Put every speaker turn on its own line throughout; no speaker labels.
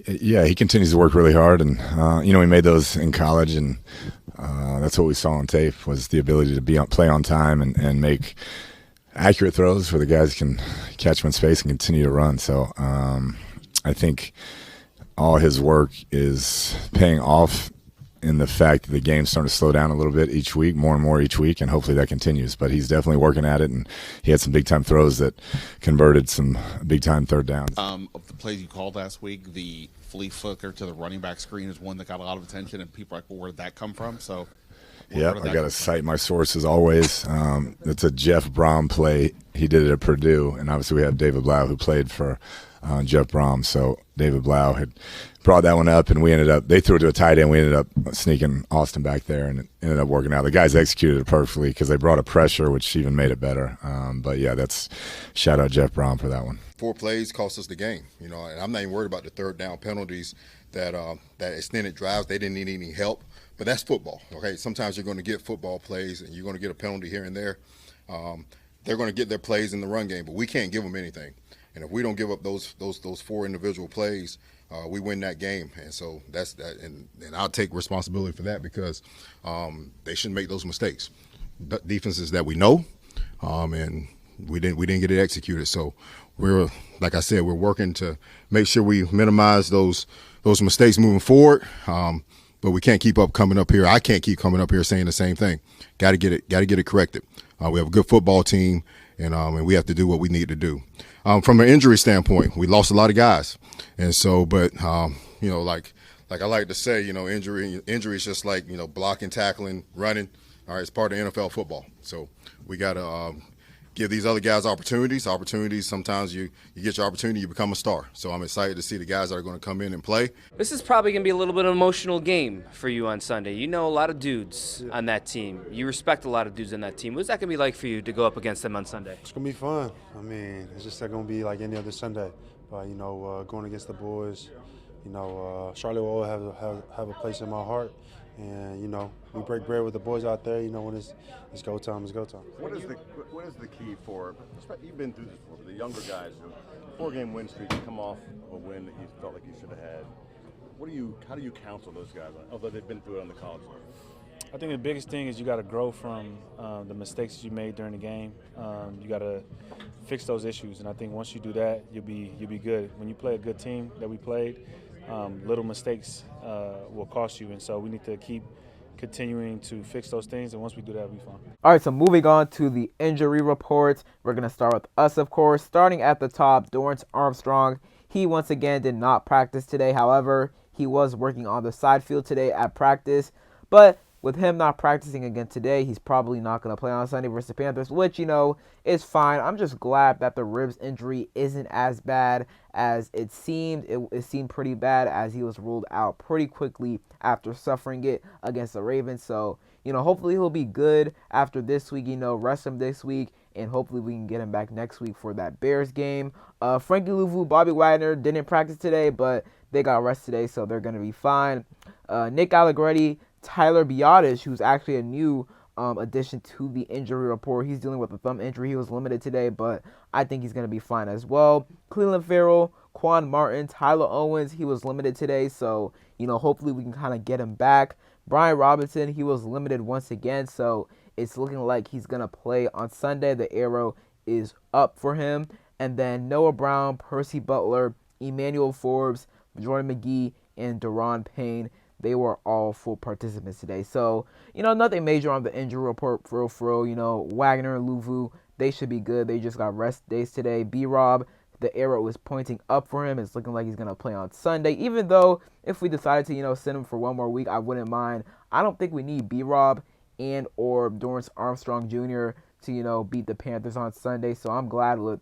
Yeah, he continues to work really hard, and we made those in college, and that's what we saw on tape was the ability to play on time and make accurate throws where the guys can catch them in space and continue to run. So I think all his work is paying off in the fact that the game's starting to slow down a little bit each week, more and more each week, and hopefully that continues. But he's definitely working at it, and he had some big-time throws that converted some big-time third downs.
Of the plays you called last week, the flea flicker to the running back screen is one that got a lot of attention, and people are like, well, where did that come from? So,
yeah, I got to cite my sources always. It's a Jeff Brom play. He did it at Purdue, and obviously we have David Blau who played for Jeff Brom. So David Blau had brought that one up, and they threw it to a tight end. We ended up sneaking Austin back there, and it ended up working out. The guys executed it perfectly because they brought a pressure, which even made it better. But yeah, that's shout out Jeff Brom for that one.
4 plays cost us the game, and I'm not even worried about the third down penalties that extended drives. They didn't need any help, but that's football. Okay, sometimes you're going to get football plays, and you're going to get a penalty here and there. They're going to get their plays in the run game, but we can't give them anything. And if we don't give up those 4 individual plays, we win that game. And so that's that. And I'll take responsibility for that because they shouldn't make those mistakes. Defenses that we know, and we didn't get it executed. So we're, like I said, we're working to make sure we minimize those mistakes moving forward. But we can't keep coming up here. I can't keep coming up here saying the same thing. Got to get it corrected. We have a good football team, and we have to do what we need to do. From an injury standpoint, we lost a lot of guys, and so, but like I like to say, injury is just like blocking, tackling, running. All right, it's part of NFL football. So we got to give these other guys opportunities. Sometimes you get your opportunity, you become a star. So I'm excited to see the guys that are going to come in and play.
This is probably going to be a little bit of an emotional game for you on Sunday. You know a lot of dudes on that team. You respect a lot of dudes on that team. What's that going to be like for you to go up against them on Sunday?
It's going to be fun. I mean, it's just not going to be like any other Sunday. But, going against the boys, Charlotte will always have a place in my heart. And, we break bread with the boys out there. When it's go time, it's go time.
What is the key for, you've been through this before, the younger guys, 4-game win streak, you come off a win that you felt like you should have had. How do you counsel those guys, although they've been through it on the college level?
I think the biggest thing is you got to grow from the mistakes that you made during the game. You got to fix those issues, and I think once you do that, you'll be good. When you play a good team that we played, little mistakes will cost you, and so we need to keep continuing to fix those things, and once we do that, we'll be fine.
All right, so moving on to the injury reports. We're going to start with us, of course. Starting at the top, Dorrance Armstrong. He once again did not practice today. However, he was working on the side field today at practice, but with him not practicing again today, he's probably not going to play on Sunday versus the Panthers, which, is fine. I'm just glad that the ribs injury isn't as bad as it seemed. It seemed pretty bad as he was ruled out pretty quickly after suffering it against the Ravens. So, hopefully he'll be good after this week, rest him this week, and hopefully we can get him back next week for that Bears game. Frankie Louvu, Bobby Wagner didn't practice today, but they got rest today, so they're going to be fine. Nick Allegretti, Tyler Biotish, who's actually a new addition to the injury report. He's dealing with a thumb injury. He was limited today, but I think he's going to be fine as well. Cleveland Farrell, Quan Martin, Tyler Owens, he was limited today, so, hopefully we can kind of get him back. Brian Robinson, he was limited once again, so it's looking like he's going to play on Sunday. The arrow is up for him. And then Noah Brown, Percy Butler, Emmanuel Forbes, Jordan McGee, and Deron Payne, they were all full participants today. So, nothing major on the injury report for real. Wagner and Louvu, they should be good. They just got rest days today. B-Rob, the arrow is pointing up for him. It's looking like he's going to play on Sunday. Even though if we decided to, send him for one more week, I wouldn't mind. I don't think we need B-Rob and or Dorrance Armstrong Jr. to, beat the Panthers on Sunday. So I'm glad with,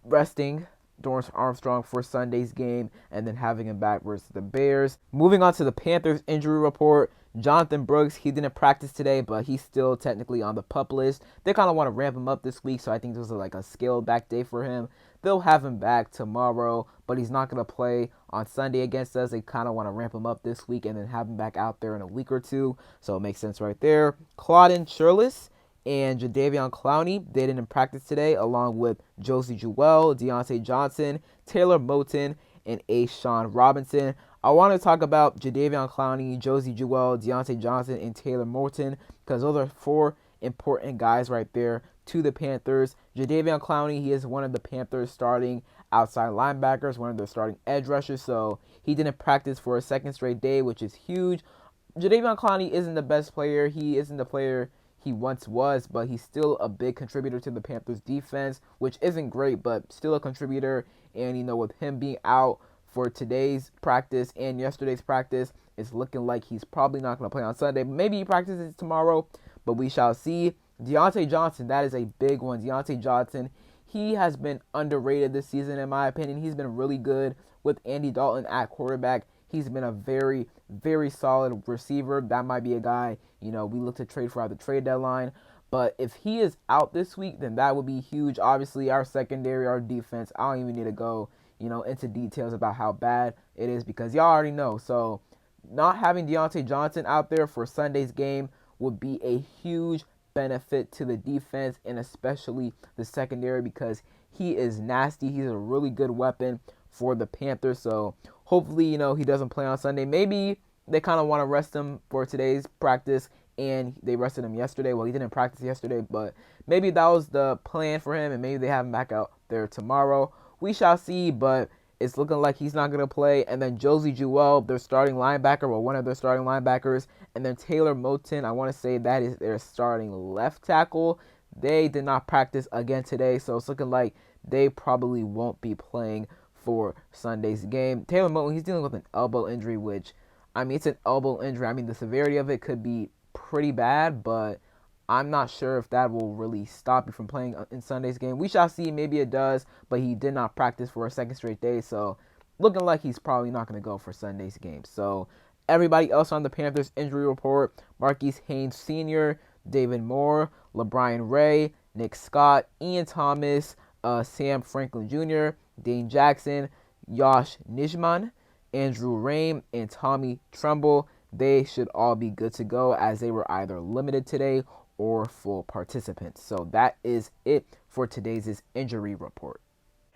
resting Dorrance Armstrong for Sunday's game and then having him back versus the Bears. Moving on to the Panthers injury report, Jonathan Brooks, he didn't practice today, but he's still technically on the PUP list. They kind of want to ramp him up this week, so I think this is like a scaled back day for him. They'll have him back tomorrow, but he's not going to play on Sunday against us. They kind of want to ramp him up this week and then have him back out there in a week or two, so it makes sense right there. Claudin Shirless and Jadeveon Clowney, they didn't practice today, along with Josie Jewell, Deontay Johnson, Taylor Moton, and Sean Robinson. I want to talk about Jadeveon Clowney, Josie Jewell, Deontay Johnson, and Taylor Moton because those are 4 important guys right there to the Panthers. Jadeveon Clowney, he is one of the Panthers starting outside linebackers, one of their starting edge rushers, so he didn't practice for a second straight day, which is huge. Jadeveon Clowney isn't the best player. He isn't the player he once was, but he's still a big contributor to the Panthers defense, which isn't great, but still a contributor. And, with him being out for today's practice and yesterday's practice, it's looking like he's probably not going to play on Sunday. Maybe he practices tomorrow, but we shall see. Deontay Johnson, that is a big one. Deontay Johnson, he has been underrated this season, in my opinion. He's been really good with Andy Dalton at quarterback. He's been a very, very solid receiver. That might be a guy, we look to trade for at the trade deadline. But if he is out this week, then that would be huge. Obviously, our secondary, our defense, I don't even need to go, into details about how bad it is because y'all already know. So not having Deontay Johnson out there for Sunday's game would be a huge benefit to the defense and especially the secondary because he is nasty. He's a really good weapon for the Panthers. So hopefully, he doesn't play on Sunday. Maybe they kind of want to rest him for today's practice and they rested him yesterday. Well, he didn't practice yesterday, but maybe that was the plan for him and maybe they have him back out there tomorrow. We shall see, but it's looking like he's not going to play. And then Josie Jewell, their starting linebacker, or one of their starting linebackers. And then Taylor Moton, I want to say that is their starting left tackle. They did not practice again today, so it's looking like they probably won't be playing for Sunday's game. Taylor Moton, he's dealing with an elbow injury, which, it's an elbow injury. The severity of it could be pretty bad, but I'm not sure if that will really stop you from playing in Sunday's game. We shall see. Maybe it does, but he did not practice for a second straight day, so looking like he's probably not going to go for Sunday's game. So everybody else on the Panthers injury report: Marquise Haynes Sr., David Moore, LeBrian Ray, Nick Scott, Ian Thomas, Sam Franklin Jr., Dane Jackson, Josh Nijman, Andrew Rain, and Tommy Tremble. They should all be good to go as they were either limited today or full participants. So that is it for today's injury report.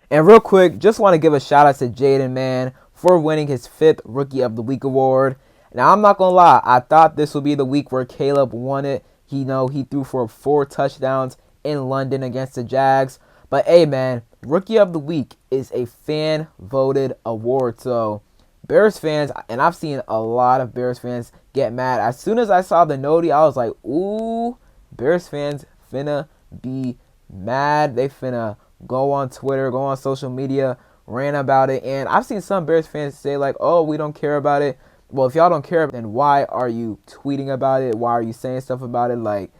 And real quick, just want to give a shout out to Jayden, man, for winning his 5th Rookie of the Week award. Now, I'm not going to lie. I thought this would be the week where Caleb won it. He threw for 4 touchdowns in London against the Jags. But, hey, man, Rookie of the Week is a fan-voted award. So, Bears fans, and I've seen a lot of Bears fans get mad. As soon as I saw the noti, I was like, ooh, Bears fans finna be mad. They finna go on Twitter, go on social media, rant about it. And I've seen some Bears fans say like, oh, we don't care about it. Well, if y'all don't care, then why are you tweeting about it? Why are you saying stuff about it? Like,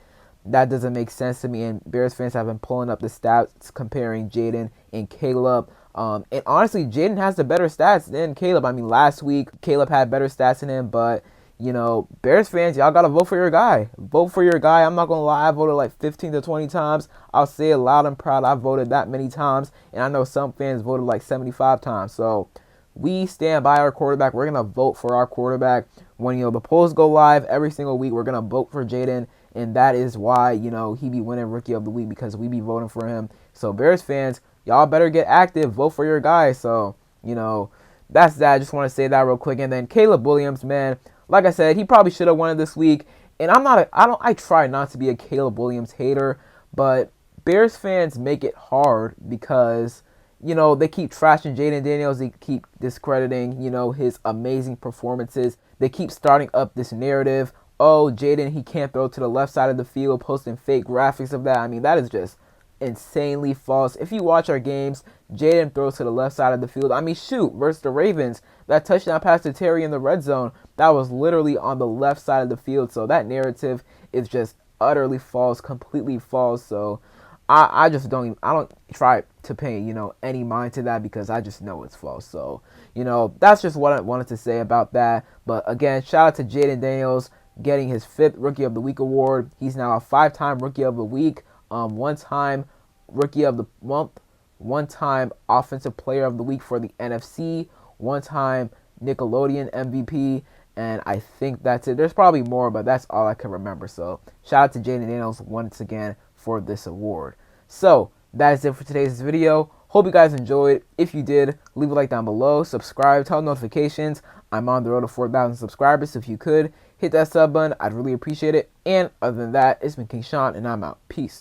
that doesn't make sense to me. And Bears fans have been pulling up the stats comparing Jayden and Caleb. And honestly, Jayden has the better stats than Caleb. Last week, Caleb had better stats than him, but Bears fans, y'all got to vote for your guy. Vote for your guy. I'm not going to lie. I voted like 15 to 20 times. I'll say it loud and proud. I voted that many times. And I know some fans voted like 75 times. So we stand by our quarterback. We're going to vote for our quarterback. When, the polls go live every single week, we're going to vote for Jayden. And that is why, he be winning Rookie of the Week because we be voting for him. So Bears fans, y'all better get active. Vote for your guy. So, that's that. I just want to say that real quick. And then Caleb Williams, man. Like I said, he probably should have won it this week. And I try not to be a Caleb Williams hater, but Bears fans make it hard because, they keep trashing Jayden Daniels. They keep discrediting, his amazing performances. They keep starting up this narrative. Oh, Jayden, he can't throw to the left side of the field, posting fake graphics of that. That is just insanely false. If you watch our games, Jayden throws to the left side of the field. Shoot, versus the Ravens, that touchdown pass to Terry in the red zone, that was literally on the left side of the field. So that narrative is just utterly false, completely false. So I just don't try to pay, any mind to that because I just know it's false. So, that's just what I wanted to say about that. But again, shout out to Jayden Daniels getting his 5th Rookie of the Week award. He's now a 5-time Rookie of the Week, 1-time Rookie of the Month, 1-time Offensive Player of the Week for the NFC, 1-time Nickelodeon MVP, and I think that's it. There's probably more, but that's all I can remember. So shout out to Jayden Daniels once again for this award. So that is it for today's video. Hope you guys enjoyed. If you did, leave a like down below, subscribe, turn on notifications. I'm on the road to 4,000 subscribers, so if you could, hit that sub button. I'd really appreciate it. And other than that, it's been King Sean, and I'm out. Peace.